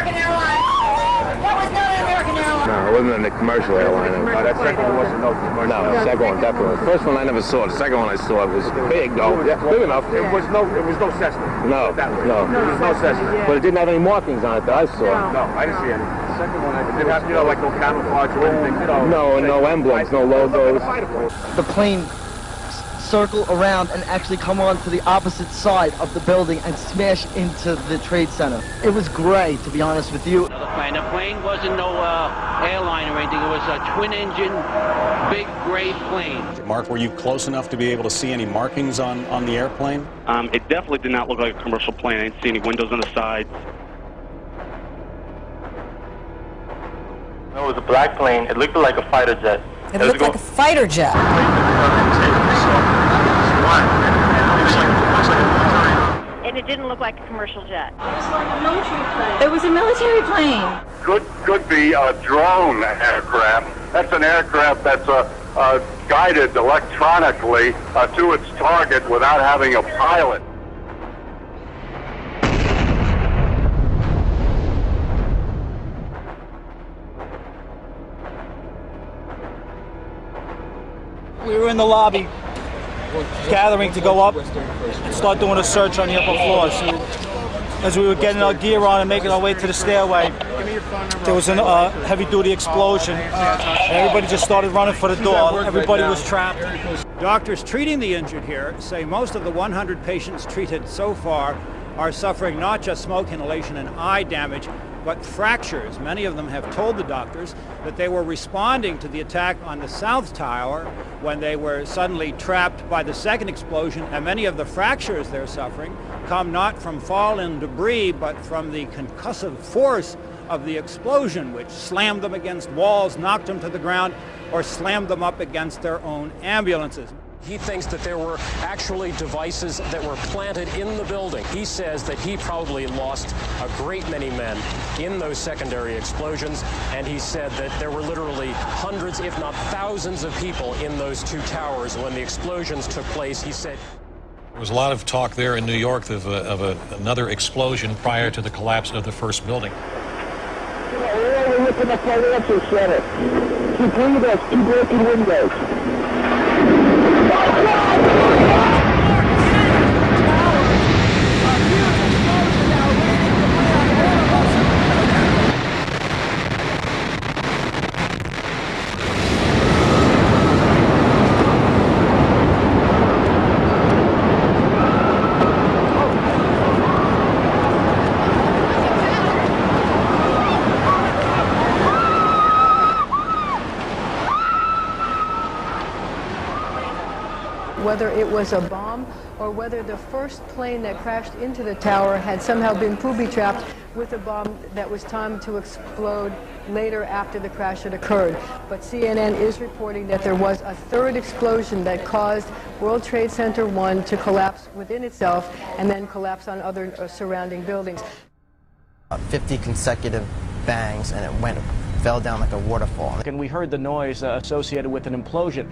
American Airlines. That was not an American Airlines. No, it wasn't a commercial airline. No, that second one wasn't no commercial. No, the second one definitely. The first one I never saw. The second one I saw was big, though. Yeah, big enough. It was no Cessna. No, no. It was no Cessna. But it didn't have any markings on it that I saw. No, I didn't see any. The second one, it didn't have, like no camouflage or anything. No emblems, no logos. The plane circle around and actually come on to the opposite side of the building and smash into the Trade Center. It was gray, to be honest with you. The plane wasn't no airline or anything. It was a twin-engine, big gray plane. Mark, were you close enough to be able to see any markings on the airplane? It definitely did not look like a commercial plane. I didn't see any windows on the sides. No, it was a black plane. It looked like a fighter jet. It looked like a fighter jet. And it didn't look like a commercial jet. It was like a military plane. It was a military plane. Could be a drone aircraft. That's an aircraft that's guided electronically to its target without having a pilot. We were in the lobby, gathering to go up and start doing a search on the upper floors. As we were getting our gear on and making our way to the stairway, there was a heavy-duty explosion. Everybody just started running for the door. Everybody was trapped. Doctors treating the injured here say most of the 100 patients treated so far are suffering not just smoke inhalation and eye damage, but fractures. Many of them have told the doctors that they were responding to the attack on the South Tower when they were suddenly trapped by the second explosion, and many of the fractures they're suffering come not from fallen debris, but from the concussive force of the explosion, which slammed them against walls, knocked them to the ground, or slammed them up against their own ambulances. He thinks that there were actually devices that were planted in the building. He says that he probably lost a great many men in those secondary explosions, and he said that there were literally hundreds, if not thousands of people in those two towers when the explosions took place. He said there was a lot of talk there in New York of another explosion prior to the collapse of the first building. We're looking at the financial center. Two windows, two broken windows. Whether it was a bomb or whether the first plane that crashed into the tower had somehow been booby-trapped with a bomb that was timed to explode later after the crash had occurred. But CNN is reporting that there was a third explosion that caused World Trade Center 1 to collapse within itself and then collapse on other surrounding buildings. 50 consecutive bangs, and it fell down like a waterfall. And we heard the noise associated with an implosion.